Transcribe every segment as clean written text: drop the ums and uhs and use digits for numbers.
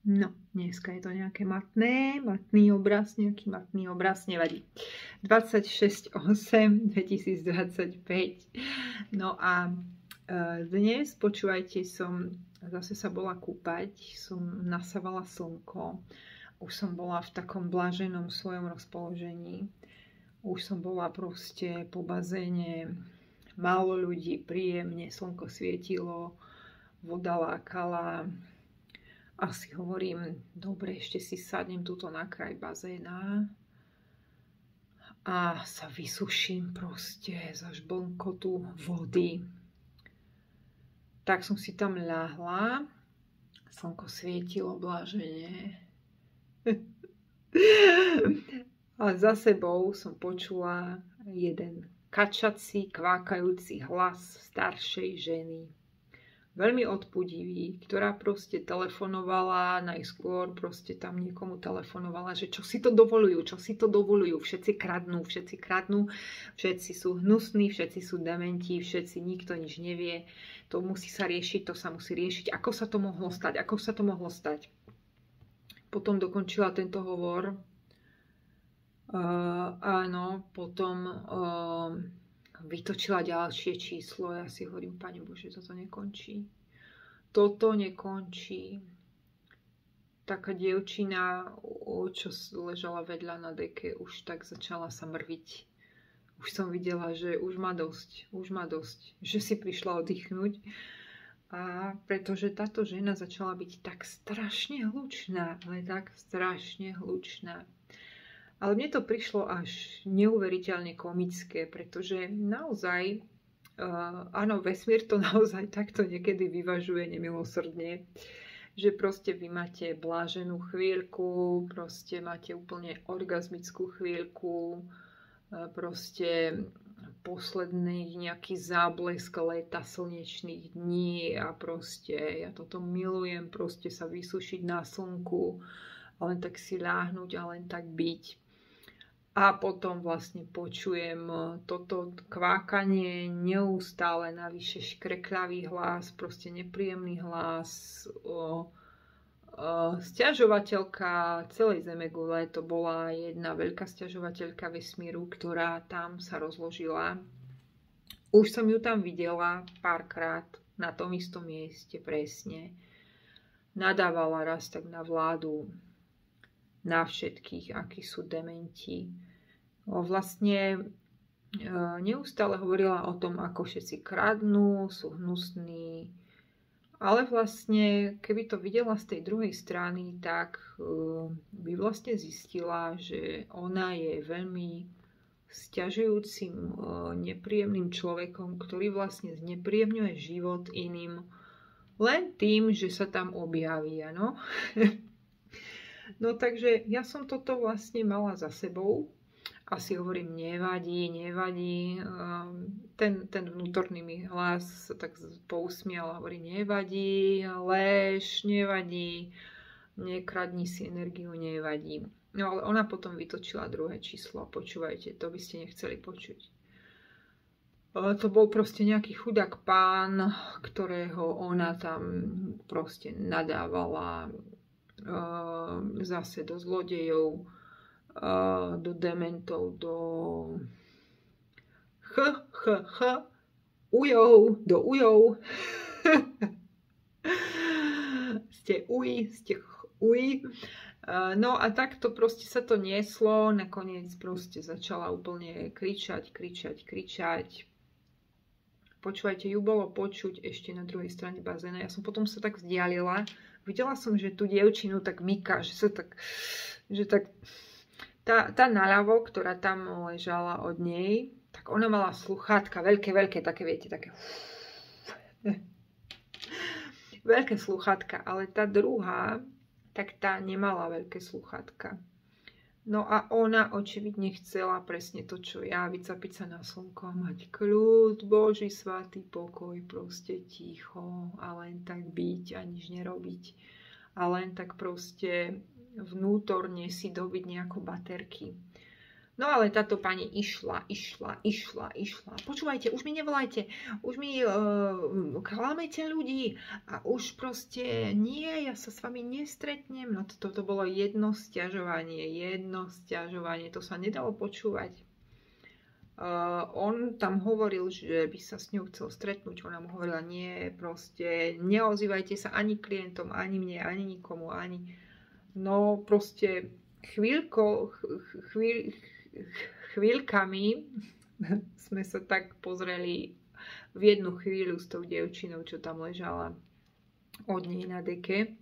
No, dneska je to nejaké matný obraz, nejaký matný obraz, nevadí. 26.8.2025. No a dnes, počúvajte, som zase sa bola kúpať, som nasávala slnko, už som bola v takom bláženom svojom rozpoložení, už som bola proste po bazéne, málo ľudí, príjemne, slnko svietilo, voda lákala. A si hovorím, dobre, ešte si sadnem tuto na kraj bazéna a sa vysuším proste za žblnkotu vody. Tak som si tam ľahla, slnko svietilo blážene a za sebou som počula jeden kačací, kvákajúci hlas staršej ženy. Veľmi odpudivý, ktorá proste telefonovala, najskôr proste tam niekomu telefonovala, že čo si to dovolujú, všetci kradnú, všetci sú hnusní, všetci sú dementi, všetci, nikto nič nevie, to musí sa riešiť, to sa musí riešiť, ako sa to mohlo stať. Potom dokončila tento hovor, áno, potom vytočila ďalšie číslo. Ja si hovorím, Pane Bože, toto nekončí. Toto nekončí. Taká dievčina, čo ležala vedľa na deke, už tak začala sa mrviť. Už som videla, že už má dosť, že si prišla oddychnúť. A pretože táto žena začala byť tak strašne hlučná, ale tak strašne hlučná. Ale mne to prišlo až neuveriteľne komické, pretože naozaj, áno, vesmír to naozaj takto niekedy vyvažuje nemilosrdne, že proste vy máte bláženú chvíľku, proste máte úplne orgazmickú chvíľku, proste posledný nejaký záblesk leta slnečných dní a proste ja toto milujem, proste sa vysušiť na slnku a len tak si ľahnuť a len tak byť. A potom vlastne počujem toto kvákanie neustále, navyše škrekľavý hlas, proste nepríjemný hlas. Sťažovateľka celej Zemegule, to bola jedna veľká sťažovateľka vesmíru, ktorá tam sa rozložila. Už som ju tam videla párkrát na tom istom mieste, presne. Nadávala raz tak na vládu, na všetkých, akí sú dementi. Vlastne neustále hovorila o tom, ako všetci kradnú, sú hnusní, ale vlastne, keby to videla z tej druhej strany, tak by vlastne zistila, že ona je veľmi sťažujúcim, nepríjemným človekom, ktorý vlastne znepríjemňuje život iným len tým, že sa tam objaví, áno. No takže ja som toto vlastne mala za sebou a si hovorím, nevadí. Ten vnútorný mi hlas tak pousmial a hovorí, nevadí, lež, nevadí, nekradni si energiu, nevadí. No ale ona potom vytočila druhé číslo, počúvajte, to by ste nechceli počuť. To bol proste nejaký chudák pán, ktorého ona tam proste nadávala, zase do zlodejov, do dementov, do ujov. ste uj. No a takto proste sa to nieslo, nakoniec proste začala úplne kričať. Počúvajte, ju bolo počuť ešte na druhej strane bazéna. Ja som potom sa tak vzdialila. Videla som, že tú dievčinu tak myká, že tak tá naľavo, ktorá tam ležala od nej, tak ona mala sluchátka, veľké, také, viete, také veľké sluchátka, ale tá druhá, tak tá nemala veľké sluchátka. No a ona očividne chcela presne to, čo ja, vycapiť sa na slnko, mať kľud, Boží svätý pokoj, proste ticho a len tak byť a nič nerobiť. A len tak proste vnútorne si dobiť nejako baterky. No ale táto pani išla. Počúvajte, už mi nevolajte, už mi klamete ľudí a už proste nie, ja sa s vami nestretnem. No toto bolo jedno sťažovanie, to sa nedalo počúvať. On tam hovoril, že by sa s ňou chcel stretnúť, ona mu hovorila, nie, proste neozývajte sa ani klientom, ani mne, ani nikomu, ani... No proste chvíľkami sme sa tak pozreli v jednu chvíľu s tou dievčinou, čo tam ležala od nej na deke.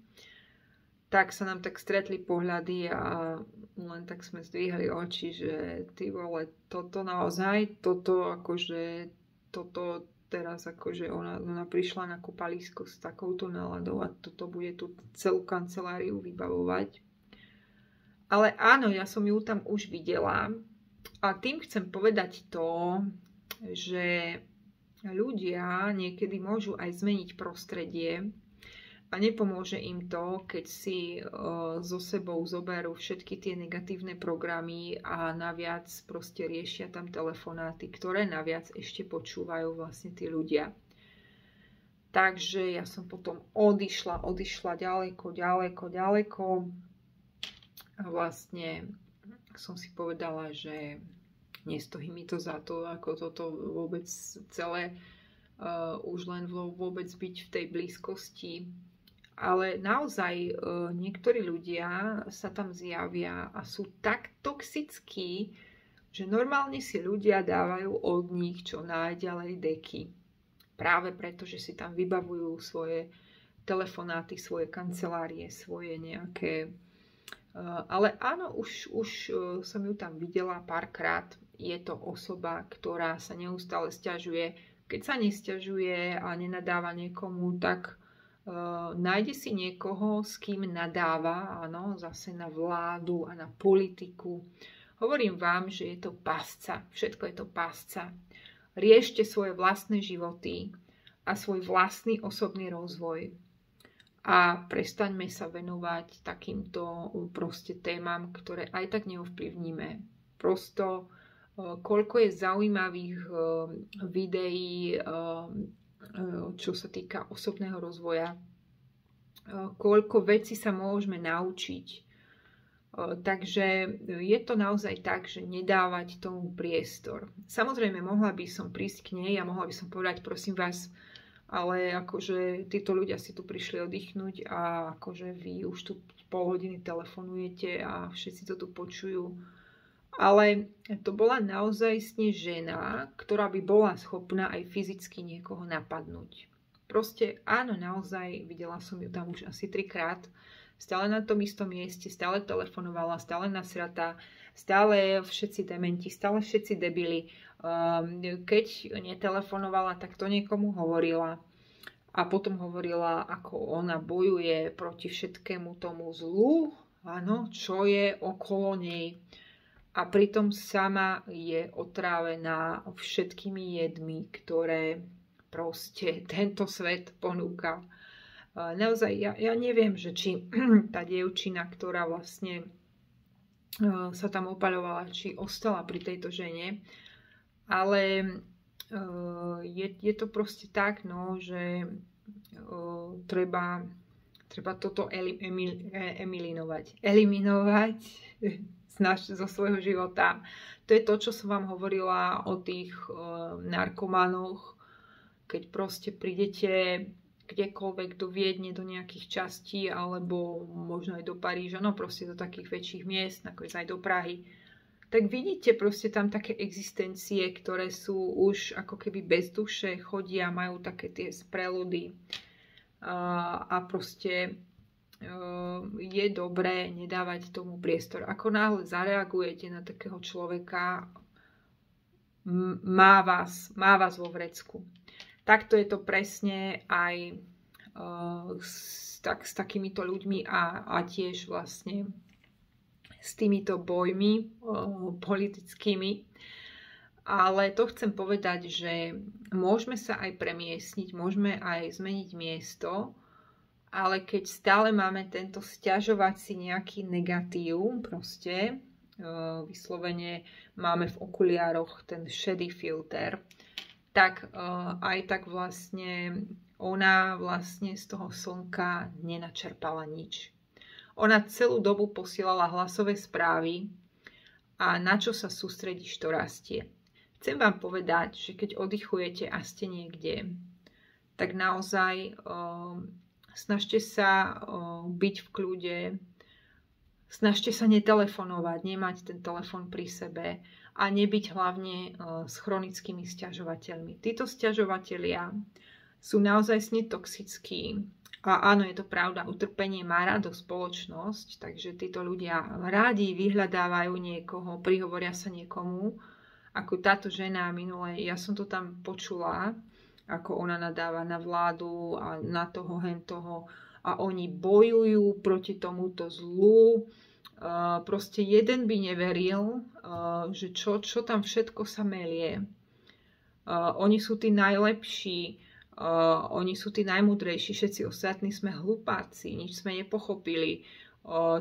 Tak sa nám tak stretli pohľady a len tak sme zdvíhali oči, že ty vole, toto naozaj, toto teraz akože ona prišla na kúpalisko s takouto náladou a toto bude tu celú kanceláriu vybavovať. Ale áno, ja som ju tam už videla a tým chcem povedať to, že ľudia niekedy môžu aj zmeniť prostredie a nepomôže im to, keď si so sebou zoberú všetky tie negatívne programy a naviac proste riešia tam telefonáty, ktoré naviac ešte počúvajú vlastne tí ľudia. Takže ja som potom odišla ďaleko. A vlastne som si povedala, že nestojí mi to za to, ako toto vôbec celé, už len vôbec byť v tej blízkosti. Ale naozaj niektorí ľudia sa tam zjavia a sú tak toxickí, že normálne si ľudia dávajú od nich čo najďalej deky. Práve preto, že si tam vybavujú svoje telefonáty, svoje kancelárie, svoje nejaké... Ale áno, už som ju tam videla párkrát. Je to osoba, ktorá sa neustále sťažuje. Keď sa nesťažuje a nenadáva niekomu, tak nájde si niekoho, s kým nadáva, áno, zase na vládu a na politiku. Hovorím vám, že je to pásca. Všetko je to pásca. Riešte svoje vlastné životy a svoj vlastný osobný rozvoj. A prestaňme sa venovať takýmto proste témam, ktoré aj tak neovplyvníme. Prosto, koľko je zaujímavých videí, čo sa týka osobného rozvoja, koľko vecí sa môžeme naučiť. Takže je to naozaj tak, že nedávať tomu priestor. Samozrejme, mohla by som prísť k nej a mohla by som povedať, prosím vás, ale akože títo ľudia si tu prišli oddychnúť a akože vy už tu pol hodiny telefonujete a všetci to tu počujú. Ale to bola naozaj žena, ktorá by bola schopná aj fyzicky niekoho napadnúť. Proste áno, naozaj, videla som ju tam už asi 3-krát, stále na tom istom mieste, stále telefonovala, stále nasratá, stále všetci dementi, stále všetci debili. Keď netelefonovala, tak to niekomu hovorila. A potom hovorila, ako ona bojuje proti všetkému tomu zlu, áno, čo je okolo nej. A pritom sama je otrávená všetkými jedmi, ktoré proste tento svet ponúka. Naozaj, ja neviem, že či tá dievčina, ktorá vlastne sa tam opaľovala, či ostala pri tejto žene, ale je to proste tak, no, že treba toto eliminovať zo svojho života. To je to, čo som vám hovorila o tých narkománoch, keď proste prídete kdekoľvek do Viedne, do nejakých častí, alebo možno aj do Paríža, no proste do takých väčších miest, nakoniec aj do Prahy, tak vidíte proste tam také existencie, ktoré sú už ako keby bez duše, chodia, majú také tie spreludy a proste je dobré nedávať tomu priestor. Ako náhle zareagujete na takého človeka, má vás vo vrecku. Takto je to presne aj s takýmito ľuďmi a tiež vlastne s týmito bojmi politickými. Ale to chcem povedať, že môžeme sa aj premiestniť, môžeme aj zmeniť miesto, ale keď stále máme tento sťažovací nejaký negatív proste, vyslovene máme v okuliároch ten shady filter, tak aj tak vlastne ona vlastne z toho slnka nenačerpala nič. Ona celú dobu posielala hlasové správy a na čo sa sústredíš, to rastie. Chcem vám povedať, že keď oddychujete a ste niekde, tak naozaj snažte sa byť v kľude, snažte sa netelefonovať, nemať ten telefon pri sebe a nebyť hlavne s chronickými sťažovateľmi. Títo sťažovatelia sú naozaj toxickí. A áno, je to pravda, utrpenie má rado spoločnosť, takže títo ľudia rádi vyhľadávajú niekoho, prihovoria sa niekomu, ako táto žena minule, ja som to tam počula, ako ona nadáva na vládu a na toho, hentoho a oni bojujú proti tomuto zlu. Proste jeden by neveril, že čo tam všetko sa melie. Oni sú tí najlepší, oni sú tí najmudrejší, všetci ostatní sme hlupáci, nič sme nepochopili.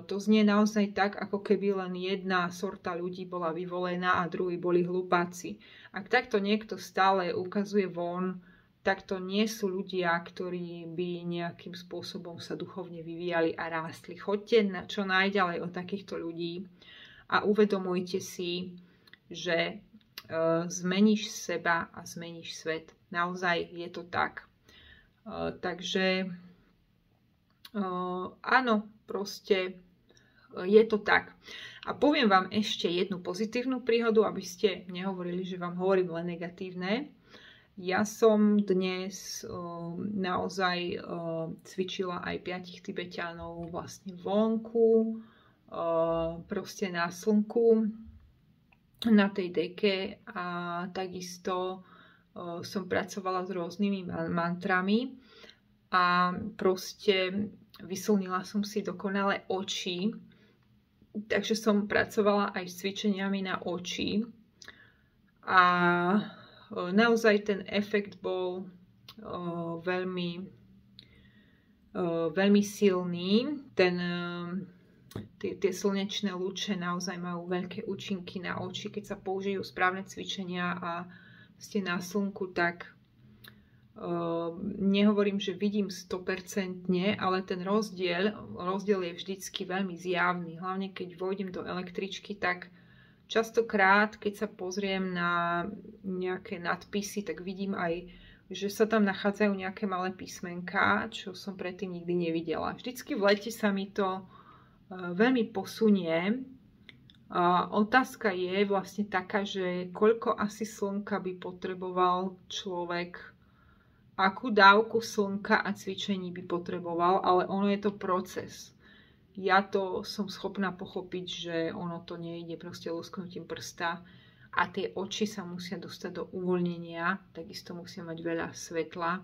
To znie naozaj tak, ako keby len jedna sorta ľudí bola vyvolená a druhí boli hlupáci. Ak takto niekto stále ukazuje von, tak to nie sú ľudia, ktorí by nejakým spôsobom sa duchovne vyvíjali a rástli. Choďte čo najďalej od takýchto ľudí a uvedomujte si, že zmeníš seba a zmeníš svet. Naozaj je to tak. Takže áno, proste je to tak. A poviem vám ešte jednu pozitívnu príhodu, aby ste nehovorili, že vám hovorím len negatívne. Ja som dnes naozaj cvičila aj 5 Tibeťanov vlastne vonku, proste na slnku, na tej deke a takisto som pracovala s rôznymi mantrami a proste vyslnila som si dokonale oči, takže som pracovala aj s cvičeniami na oči a naozaj ten efekt bol veľmi silný. Tie slnečné lúče naozaj majú veľké účinky na oči. Keď sa použijú správne cvičenia a ste na slnku, tak nehovorím, že vidím 100%, ale ten rozdiel je vždycky veľmi zjavný. Hlavne keď vojdem do električky, tak častokrát, keď sa pozriem na nejaké nadpisy, tak vidím aj, že sa tam nachádzajú nejaké malé písmenká, čo som predtým nikdy nevidela. Vždycky v lete sa mi to veľmi posunie. Otázka je vlastne taká, že koľko asi slnka by potreboval človek, akú dávku slnka a cvičení by potreboval, ale ono je to proces. Ja to som schopná pochopiť, že ono to nejde proste lusknutím prsta a tie oči sa musia dostať do uvoľnenia, takisto musia mať veľa svetla.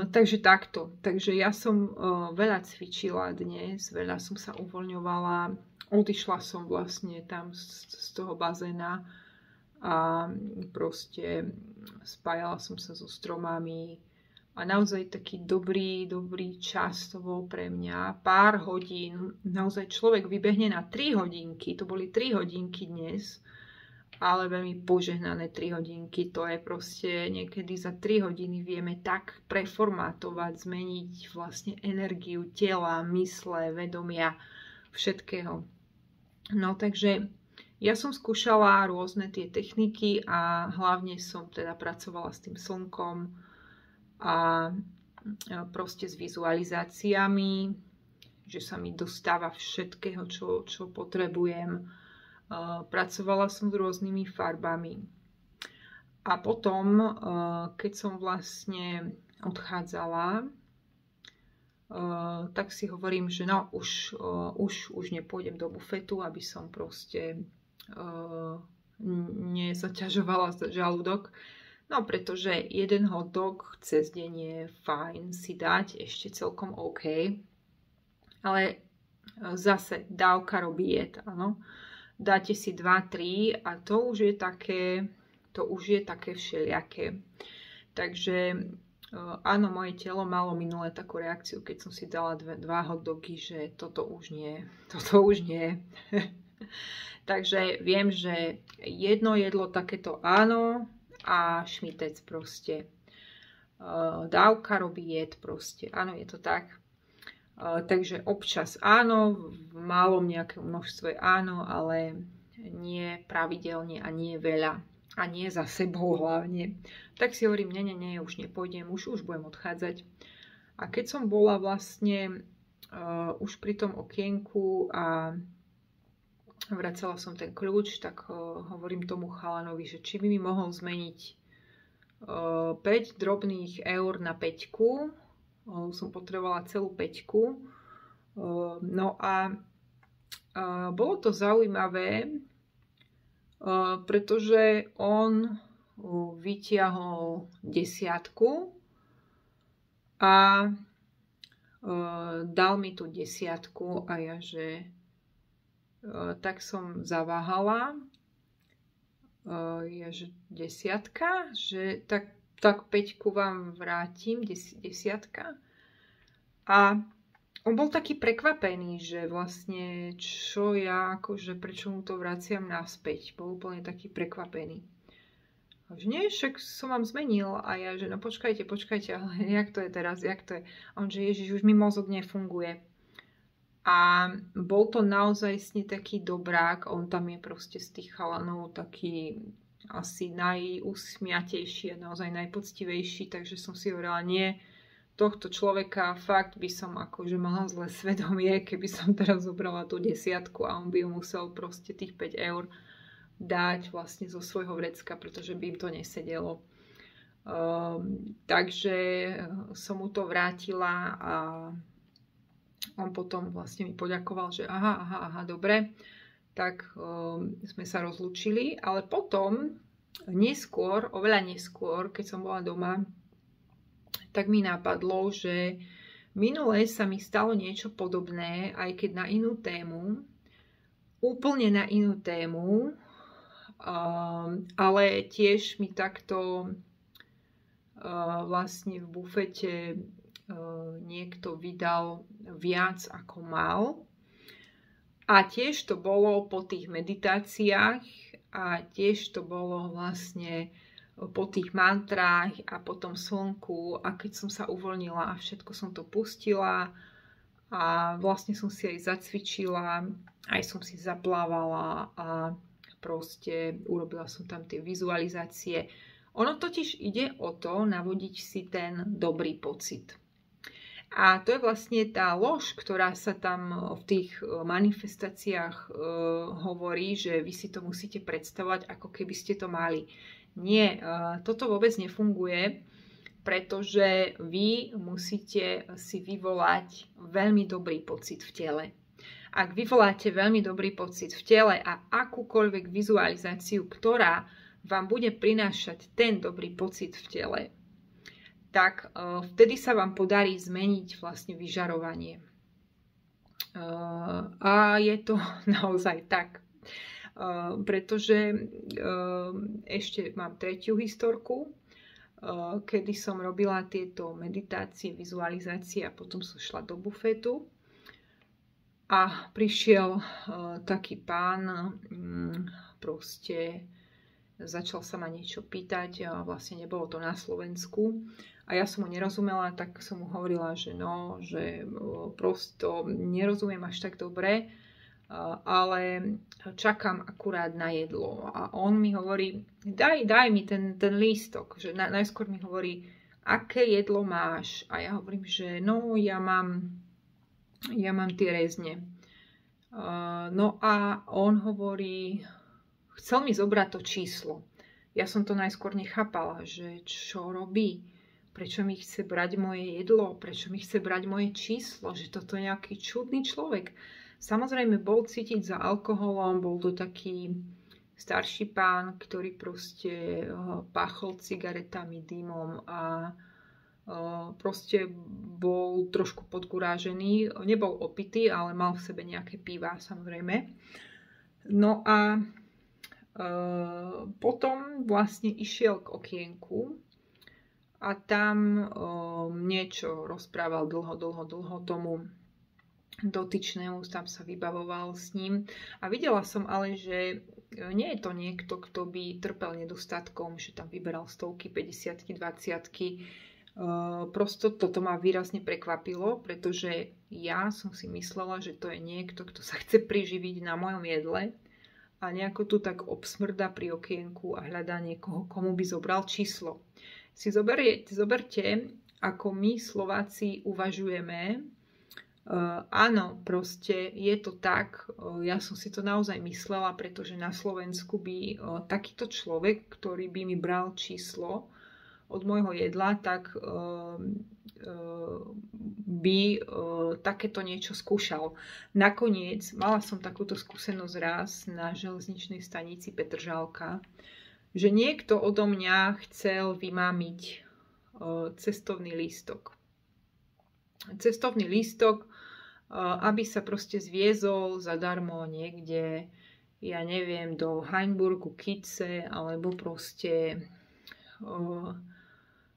Takže takto. Takže ja som veľa cvičila dnes, veľa som sa uvoľňovala, odišla som vlastne tam z toho bazéna a proste spájala som sa so stromami a naozaj taký dobrý čas to bol pre mňa. Pár hodín, naozaj človek vybehne na 3 hodinky, to boli 3 hodinky dnes, ale veľmi požehnané 3 hodinky. To je proste niekedy za 3 hodiny vieme tak preformátovať, zmeniť vlastne energiu tela, mysle, vedomia, všetkého. No takže ja som skúšala rôzne tie techniky a hlavne som teda pracovala s tým slnkom a proste s vizualizáciami, že sa mi dostáva všetkého, čo potrebujem. Pracovala som s rôznymi farbami. A potom, keď som vlastne odchádzala, tak si hovorím, že no, už nepôjdem do bufetu, aby som proste nezaťažovala žalúdok. No, pretože jeden hot dog cez deň je fajn si dať, ešte celkom OK. Ale zase dávka robí jed, áno. Dáte si 2-3 a to už je také všelijaké. Takže áno, moje telo malo minulé takú reakciu, keď som si dala 2 hot dogy, že toto už nie. Takže viem, že jedno jedlo takéto áno a šmitec proste. Dávka robí jed proste. Áno, je to tak. Takže občas áno, v malom nejakom množstve áno, ale nie pravidelne a nie veľa. A nie za sebou hlavne. Tak si hovorím, nie, už nepôjdem, už budem odchádzať. A keď som bola vlastne už pri tom okienku a vracala som ten kľúč, tak hovorím tomu chalanovi, že či by mi mohol zmeniť 5 drobných eur na 5. Som potrebovala celú 5. No a bolo to zaujímavé, pretože on vytiahol 10 a dal mi tú 10 a ja, že tak som zaváhala, že 10, že tak 5 vám vrátim, 10. A on bol taký prekvapený, že vlastne čo ja, akože prečo mu to vraciam naspäť. Bol úplne taký prekvapený. A že nie, však som vám zmenil. A ja, že no počkajte, ale jak to je teraz, jak to je? A on, že Ježiš, už mi mozog nefunguje. A bol to naozaj taký dobrák, on tam je proste z tých chalanov taký asi najusmiatejší a naozaj najpoctivejší, takže som si hovorila, nie, tohto človeka fakt by som akože mala zlé svedomie, keby som teraz zobrala tú 10 a on by ju musel proste tých 5 eur dať vlastne zo svojho vrecka, pretože by im to nesedelo. Takže som mu to vrátila a on potom vlastne mi poďakoval, že aha, dobre, tak sme sa rozlúčili, ale potom neskôr, oveľa neskôr, keď som bola doma, tak mi napadlo, že minule sa mi stalo niečo podobné, aj keď na inú tému, úplne na inú tému, ale tiež mi takto vlastne v bufete niekto vydal viac ako mal. A tiež to bolo po tých meditáciách a tiež to bolo vlastne po tých mantrách a po tom slnku a keď som sa uvoľnila a všetko som to pustila a vlastne som si aj zacvičila, aj som si zaplávala a proste urobila som tam tie vizualizácie. Ono totiž ide o to navodiť si ten dobrý pocit. A to je vlastne tá lož, ktorá sa tam v tých manifestáciách hovorí, že vy si to musíte predstavovať, ako keby ste to mali. Nie, toto vôbec nefunguje, pretože vy musíte si vyvolať veľmi dobrý pocit v tele. Ak vyvoláte veľmi dobrý pocit v tele a akúkoľvek vizualizáciu, ktorá vám bude prinášať ten dobrý pocit v tele, tak vtedy sa vám podarí zmeniť vlastne vyžarovanie. A je to naozaj tak. Pretože ešte mám tretiu historku, kedy som robila tieto meditácie, vizualizácie a potom som šla do bufetu a prišiel taký pán, proste začal sa ma niečo pýtať a vlastne nebolo to na Slovensku. A ja som mu nerozumela, tak som mu hovorila, že no, že prosto nerozumiem až tak dobre, ale čakám akurát na jedlo. A on mi hovorí, daj mi ten lístok. Že najskôr mi hovorí, aké jedlo máš? A ja hovorím, že no, ja mám tie rezne. No a on hovorí, chcel mi zobrať to číslo. Ja som to najskôr nechápala, že čo robí. Prečo mi chce brať moje jedlo? Prečo mi chce brať moje číslo? Že toto je nejaký čudný človek. Samozrejme bol cítiť za alkoholom, bol to taký starší pán, ktorý proste páchol cigaretami, dymom a proste bol trošku podgurážený. Nebol opitý, ale mal v sebe nejaké pivá, samozrejme. No a potom vlastne išiel k okienku a tam niečo rozprával dlho tomu dotyčnému, tam sa vybavoval s ním. A videla som ale, že nie je to niekto, kto by trpel nedostatkom, že tam vyberal stovky, 50-ky, 20-ky. Prosto toto ma výrazne prekvapilo, pretože ja som si myslela, že to je niekto, kto sa chce priživiť na mojom jedle a nejako tu tak obsmrda pri okienku a hľadá niekoho, komu by zobral číslo. Si zoberte, ako my Slováci uvažujeme. Áno, proste je to tak. Ja som si to naozaj myslela, pretože na Slovensku by takýto človek, ktorý by mi bral číslo od môjho jedla, tak by takéto niečo skúšal. Nakoniec mala som takúto skúsenosť raz na železničnej stanici Petržalka, že niekto odo mňa chcel vymámiť cestovný lístok. Cestovný lístok, aby sa proste zviezol zadarmo niekde, ja neviem, do Hainburgu, Kice, alebo proste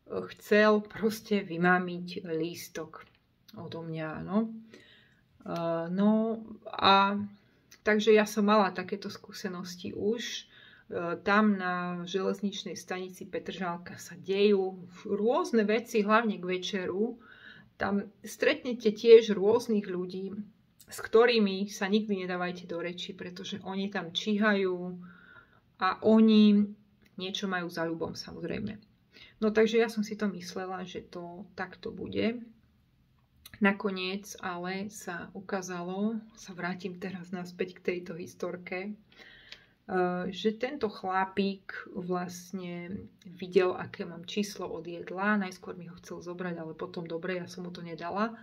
chcel proste vymámiť lístok odo mňa, no. No a takže ja som mala takéto skúsenosti už. Tam na železničnej stanici Petržalka sa dejú rôzne veci, hlavne k večeru. Tam stretnete tiež rôznych ľudí, s ktorými sa nikdy nedávajte do reči, pretože oni tam číhajú a oni niečo majú za ľubom, samozrejme. No takže ja som si to myslela, že to takto bude. Nakoniec ale sa ukázalo, sa vrátim teraz naspäť k tejto historke, že tento chlapík vlastne videl, aké mám číslo od jedla. Najskôr mi ho chcel zobrať, ale potom dobre, ja som mu to nedala.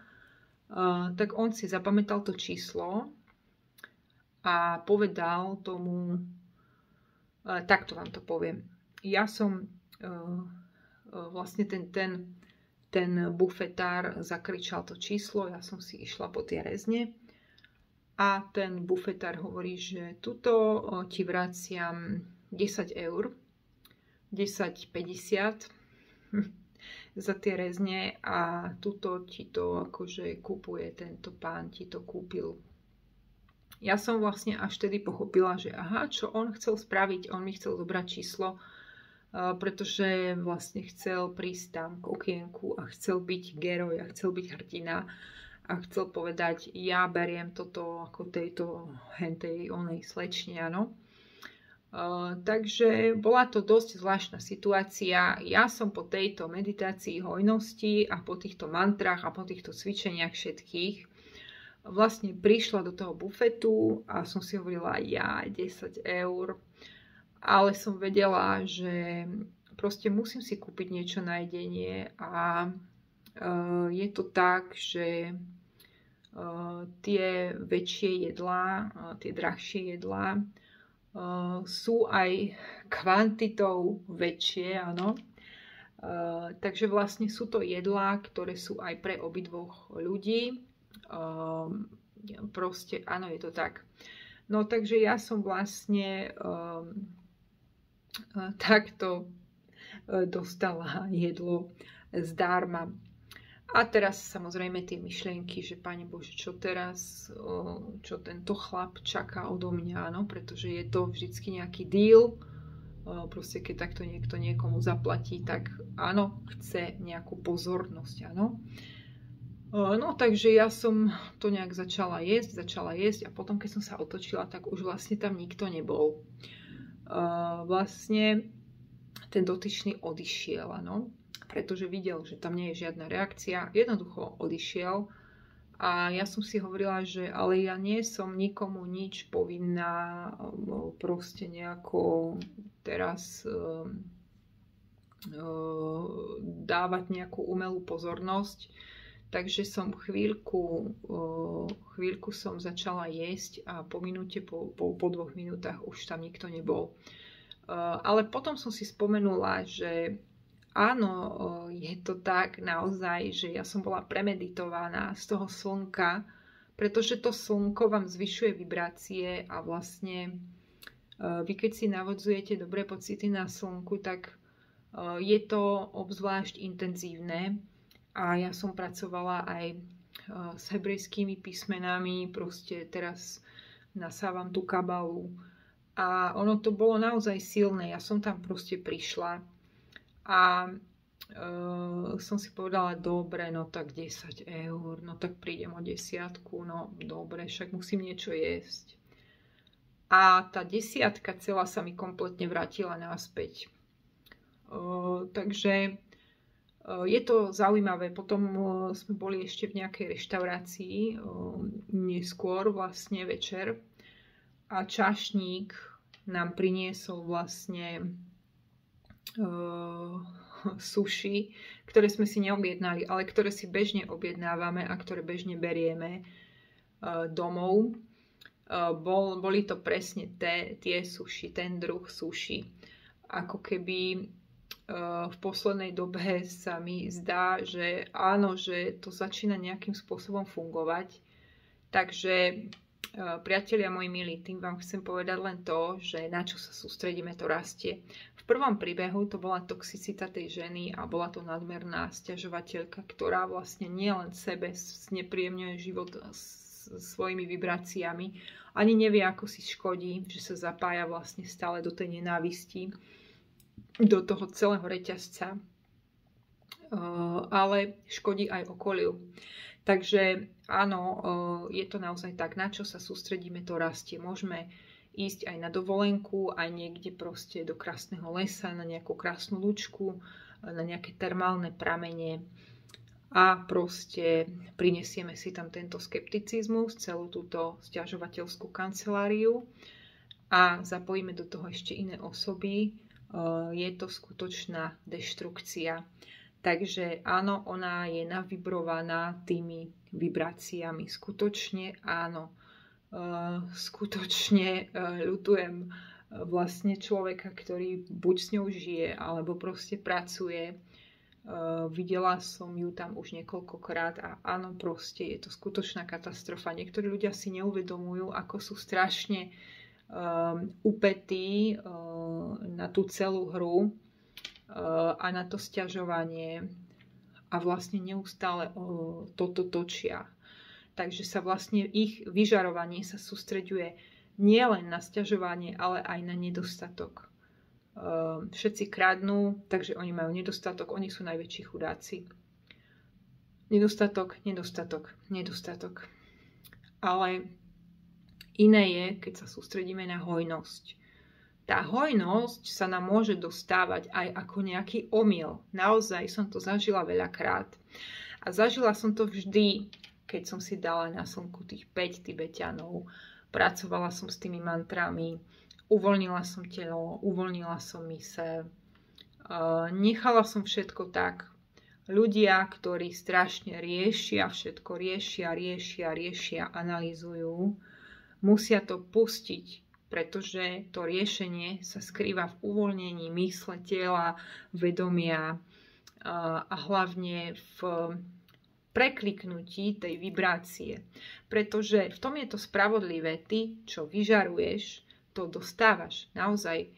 Tak on si zapamätal to číslo a povedal tomu, takto vám to poviem. Ja som vlastne ten bufetár zakričal to číslo, ja som si išla po tie rezne. A ten bufetár hovorí, že tuto ti vraciam 10 eur, 10,50 za tie rezne a tuto ti to akože kúpuje tento pán, ti to kúpil. Ja som vlastne až tedy pochopila, že aha, čo on chcel spraviť, on mi chcel zobrať číslo, pretože vlastne chcel prísť tam k okienku a chcel byť geroj a chcel byť hrdina. A chcel povedať, ja beriem toto ako tejto hentej onej slečne, áno. Takže bola to dosť zvláštna situácia. Ja som po tejto meditácii hojnosti a po týchto mantrách a po týchto cvičeniach všetkých vlastne prišla do toho bufetu a som si hovorila, ja 10 eur. Ale som vedela, že proste musím si kúpiť niečo na jedenie a je to tak, že tie väčšie jedlá, tie drahšie jedlá sú aj kvantitou väčšie, áno. Takže vlastne sú to jedlá, ktoré sú aj pre obidvoch ľudí. Proste, áno, je to tak. No takže ja som vlastne takto dostala jedlo zdarma. A teraz samozrejme tie myšlienky, že Pane Bože, čo teraz, čo tento chlap čaká odo mňa, no, pretože je to vždycky nejaký deal, proste keď takto niekto niekomu zaplatí, tak áno, chce nejakú pozornosť, áno. No takže ja som to nejak začala jesť a potom keď som sa otočila, tak už vlastne tam nikto nebol. Vlastne ten dotyčný odišiel, áno. Pretože videl, že tam nie je žiadna reakcia, jednoducho odišiel a ja som si hovorila, že ale ja nie som nikomu nič povinná proste nejako teraz dávať nejakú umelú pozornosť, takže som chvíľku som začala jesť a po minúte, po 2 minútach už tam nikto nebol. Ale potom som si spomenula, že áno, je to tak naozaj, že ja som bola premeditovaná z toho slnka, pretože to slnko vám zvyšuje vibrácie a vlastne vy keď si navodzujete dobré pocity na slnku, tak je to obzvlášť intenzívne a ja som pracovala aj s hebrejskými písmenami, proste teraz nasávam tú kabalu. A ono to bolo naozaj silné. Ja som tam proste prišla a som si povedala, dobre, no tak 10 eur, no tak prídem o 10, no dobre, však musím niečo jesť. A tá 10 celá sa mi kompletne vrátila naspäť. Takže je to zaujímavé. Potom sme boli ešte v nejakej reštaurácii neskôr vlastne večer a čašník nám priniesol vlastne sushi, ktoré sme si neobjednali, ale ktoré si bežne objednávame a ktoré bežne berieme domov. Boli to presne tie sushi, ten druh sushi. Ako keby v poslednej dobe sa mi zdá, že áno, že to začína nejakým spôsobom fungovať. Takže priatelia moji milí, tým vám chcem povedať len to, že na čo sa sústredíme, to rastie. V prvom príbehu to bola toxicita tej ženy a bola to nadmerná sťažovateľka, ktorá vlastne nielen sebe znepríjemňuje život svojimi vibráciami, ani nevie, ako si škodí, že sa zapája vlastne stále do tej nenávisti, do toho celého reťazca, ale škodí aj okoliu. Takže áno, je to naozaj tak, na čo sa sústredíme, to rastie. Môžeme ísť aj na dovolenku, aj niekde proste do krásneho lesa, na nejakú krásnu lúčku, na nejaké termálne pramene a proste prinesieme si tam tento skepticizmus, celú túto sťažovateľskú kanceláriu a zapojíme do toho ešte iné osoby. Je to skutočná deštrukcia. Takže áno, ona je navibrovaná tými vibráciami. Skutočne áno. Skutočne ľutujem vlastne človeka, ktorý buď s ňou žije, alebo proste pracuje. Videla som ju tam už niekoľkokrát a áno, proste je to skutočná katastrofa. Niektorí ľudia si neuvedomujú, ako sú strašne upetí na tú celú hru a na to sťažovanie a vlastne neustále toto točia. Takže sa vlastne ich vyžarovanie sa sústreďuje nielen na sťažovanie, ale aj na nedostatok. Všetci kradnú, takže oni majú nedostatok, oni sú najväčší chudáci. Nedostatok, nedostatok, nedostatok. Ale iné je, keď sa sústredíme na hojnosť. Tá hojnosť sa nám môže dostávať aj ako nejaký omyl. Naozaj som to zažila veľakrát. A zažila som to vždy, keď som si dala na slnku tých 5 Tibeťanov. Pracovala som s tými mantrami, uvoľnila som telo, uvoľnila som myseľ. Nechala som všetko tak. Ľudia, ktorí strašne riešia, všetko riešia, analyzujú, musia to pustiť, pretože to riešenie sa skrýva v uvoľnení mysle, tela, vedomia a hlavne v prekliknutí tej vibrácie. Pretože v tom je to spravodlivé. Ty, čo vyžaruješ, to dostávaš naozaj.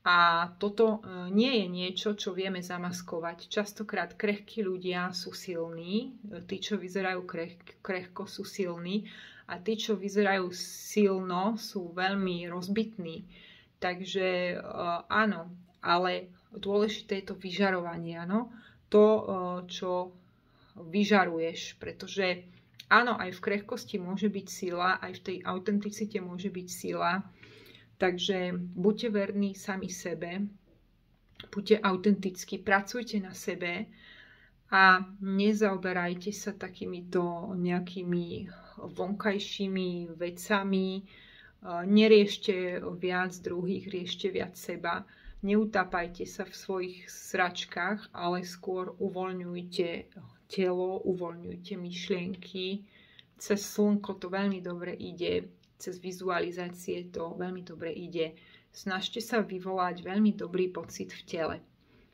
A toto nie je niečo, čo vieme zamaskovať. Častokrát krehkí ľudia sú silní, tí, čo vyzerajú krehko, sú silní, a tí, čo vyzerajú silno, sú veľmi rozbitní. Takže áno, ale dôležité je to vyžarovanie, áno? To, čo vyžaruješ, pretože áno, aj v krehkosti môže byť sila, aj v tej autenticite môže byť sila. Takže buďte verní sami sebe, buďte autentickí, pracujte na sebe a nezaoberajte sa takýmito nejakými vonkajšími vecami, neriešte viac druhých, riešte viac seba, neutápajte sa v svojich sračkách, ale skôr uvoľňujte telo, uvoľňujte myšlienky. Cez slnko to veľmi dobre ide, cez vizualizácie to veľmi dobre ide. Snažte sa vyvolať veľmi dobrý pocit v tele.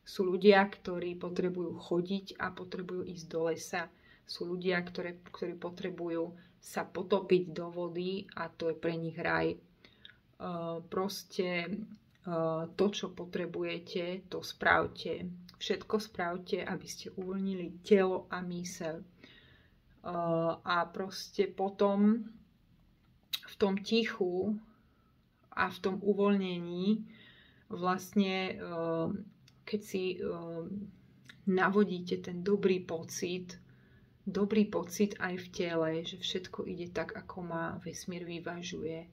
Sú ľudia, ktorí potrebujú chodiť a potrebujú ísť do lesa. Sú ľudia, ktorí potrebujú sa potopiť do vody a to je pre nich raj. Proste to, čo potrebujete, to spravte. Všetko spravte, aby ste uvoľnili telo a myseľ. A proste potom v tom tichu a v tom uvoľnení vlastne, keď si navodíte ten dobrý pocit aj v tele, že všetko ide tak, ako má, vesmír vyvažuje.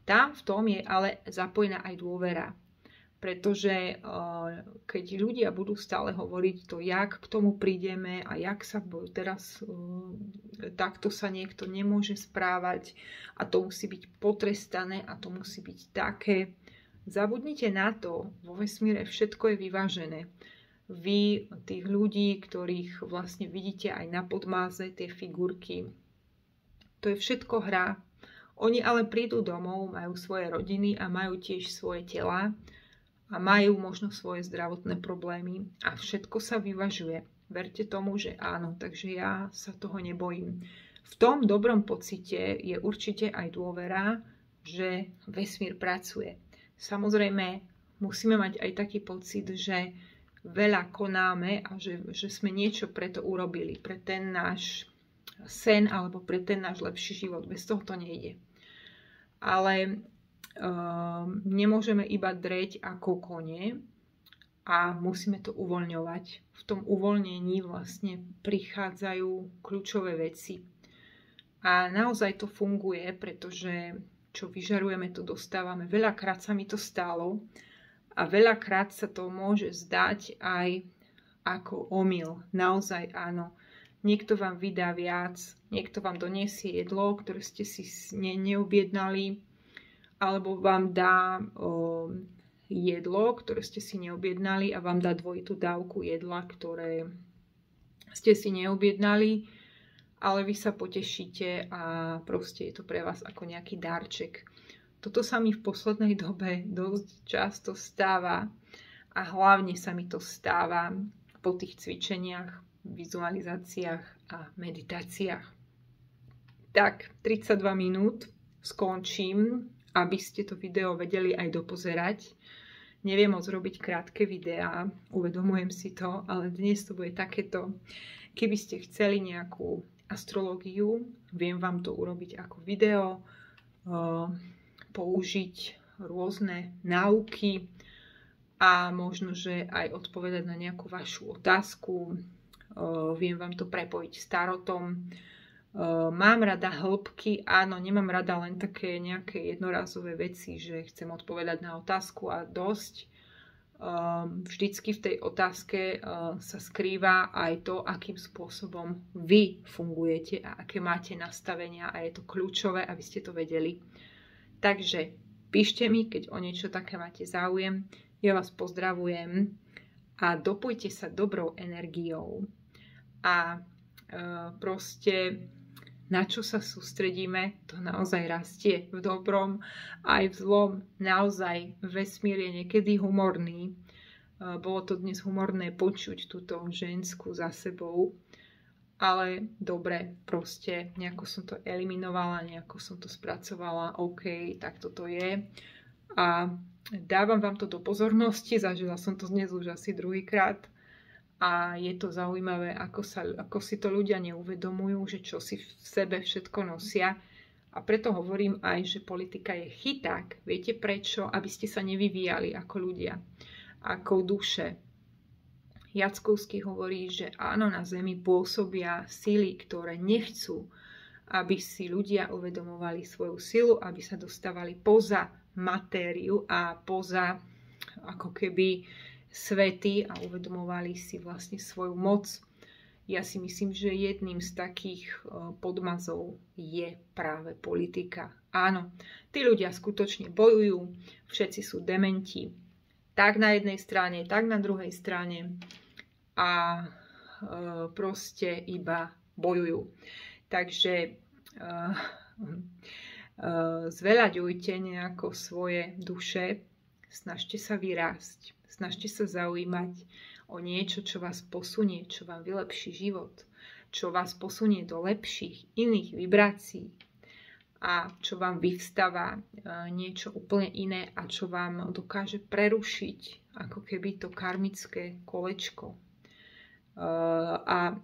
Tam v tom je ale zapojená aj dôvera. Pretože keď ľudia budú stále hovoriť to, jak k tomu prídeme a jak sa teraz takto sa niekto nemôže správať a to musí byť potrestané a to musí byť také. Zabudnite na to, vo vesmíre všetko je vyvážené. Vy, tých ľudí, ktorých vlastne vidíte aj na podmáze, tie figurky, to je všetko hra. Oni ale prídu domov, majú svoje rodiny a majú tiež svoje tela a majú možno svoje zdravotné problémy a všetko sa vyvažuje. Verte tomu, že áno, takže ja sa toho nebojím. V tom dobrom pocite je určite aj dôvera, že vesmír pracuje. Samozrejme, musíme mať aj taký pocit, že veľa konáme a že sme niečo preto urobili, pre ten náš sen alebo pre ten náš lepší život. Bez toho to nejde. Ale nemôžeme iba dreť ako kone a musíme to uvoľňovať. V tom uvoľnení vlastne prichádzajú kľúčové veci. A naozaj to funguje, pretože čo vyžarujeme, to dostávame. Veľakrát sa mi to stalo a veľakrát sa to môže zdať aj ako omyl. Naozaj áno. Niekto vám vydá viac, niekto vám doniesie jedlo, ktoré ste si neobjednali, alebo vám dá jedlo, ktoré ste si neobjednali a vám dá dvojitú dávku jedla, ktoré ste si neobjednali, ale vy sa potešíte a proste je to pre vás ako nejaký darček. Toto sa mi v poslednej dobe dosť často stáva a hlavne sa mi to stáva po tých cvičeniach, vizualizáciách a meditáciách. Tak, 32 minút, skončím, aby ste to video vedeli aj dopozerať. Neviem moc robiť krátke videá, uvedomujem si to, ale dnes to bude takéto. Keby ste chceli nejakú astrológiu, viem vám to urobiť ako video, použiť rôzne náuky a možno, že aj odpovedať na nejakú vašu otázku. Viem vám to prepojiť s tarotom. Mám rada hĺbky, áno, nemám rada len také nejaké jednorazové veci, že chcem odpovedať na otázku a dosť. Vždycky v tej otázke sa skrýva aj to, akým spôsobom vy fungujete a aké máte nastavenia a je to kľúčové, aby ste to vedeli. Takže píšte mi, keď o niečo také máte záujem. Ja vás pozdravujem a dopojte sa dobrou energiou a proste na čo sa sústredíme, to naozaj rastie v dobrom aj v zlom. Naozaj vesmír je niekedy humorný. Bolo to dnes humorné počuť túto ženskú za sebou, ale dobre, proste nejako som to eliminovala, nejako som to spracovala, OK, tak toto je. A dávam vám to do pozornosti, zažila som to dnes už asi druhýkrát. A je to zaujímavé, ako si to ľudia neuvedomujú, že čo si v sebe všetko nosia. A preto hovorím aj, že politika je chyták. Viete prečo? Aby ste sa nevyvíjali ako ľudia, ako duše. Jackovský hovorí, že áno, na Zemi pôsobia síly, ktoré nechcú, aby si ľudia uvedomovali svoju silu, aby sa dostávali poza matériu a poza ako keby svety a uvedomovali si vlastne svoju moc. Ja si myslím, že jedným z takých podmazov je práve politika. Áno, tí ľudia skutočne bojujú, všetci sú dementi, tak na jednej strane, tak na druhej strane a proste iba bojujú. Takže zveľaďujte nejako svoje duše, snažte sa vyrásť. Snažte sa zaujímať o niečo, čo vás posunie, čo vám vylepší život, čo vás posunie do lepších, iných vibrácií a čo vám vyvstáva niečo úplne iné a čo vám dokáže prerušiť ako keby to karmické kolečko. A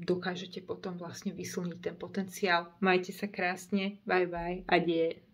dokážete potom vlastne vyslniť ten potenciál. Majte sa krásne, bye bye, adie.